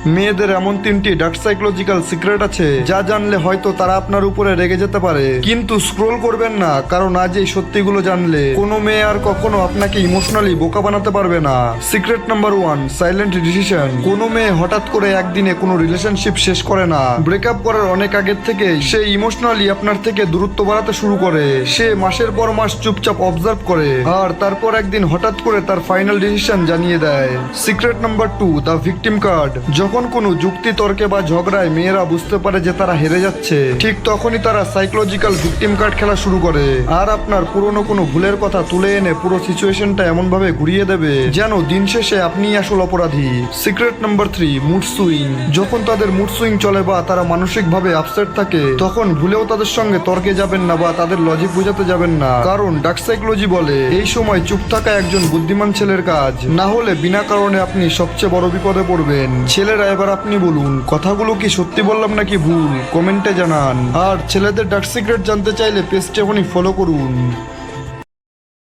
মেয়েদের এমন 3টি ডার্ক সাইকোলজিক্যাল সিক্রেট আছে যা জানলে হয়তো তারা আপনার উপরে রেগে যেতে পারে, কিন্তু স্ক্রোল করবেন না, কারণ আজ এই সত্যিগুলো জানলে কোনো মেয়ে আর কখনো আপনাকে ইমোশনালি বোকা বানাতে পারবে না। Secret number 1, silent decision. কোনো মেয়ে হঠাৎ করে একদিনে কোনো রিলেশনশিপ শেষ করে না। ব্রেকআপ করার অনেক আগের থেকে সে ইমোশনালি আপনার থেকে দূরত্ব বাড়াতে শুরু করে। সে মাসের পর মাস চুপচাপ অবজার্ভ করে আর তারপর একদিন হঠাৎ করে তার ফাইনাল ডিসিশন জানিয়ে দেয়। Secret number 2, the victim card. যখন কোনো যুক্তি তর্কে বা ঝগড়ায় মেয়েরা বুঝতে পারে যে তারা হেরে যাচ্ছে, ঠিক তখনই তারা সাইকোলজিক্যাল ভিকটিম কার্ড খেলা শুরু করে আর আপনার পুরনো কোনো ভুলের কথা তুলে এনে পুরো সিচুয়েশনটা এমন ভাবে ঘুরিয়ে দেবে যেন দিন শেষে আপনিই আসল অপরাধী। Secret number 3, mood swing. যখন তাদের মুড সুইং চলে বা তারা মানসিকভাবে আপসেট থাকে, তখন ভুলেও তাদের সঙ্গে তর্কে যাবেন না বা তাদের লজিক বোঝাতে যাবেন না, কারণ ডার্ক সাইকোলজি বলে এই সময় চুপ থাকা একজন বুদ্ধিমান ছেলের কাজ, না হলে বিনা কারণে আপনি সবচেয়ে বড় বিপদে পড়বেন। ছেলেরা এবার আপনি বলুন, কথাগুলো কি সত্যি বললাম নাকি ভুল, কমেন্টে জানান। আর ছেলেদের ডার্ক সিক্রেট জানতে চাইলে পেজটি এখনই ফলো করুন।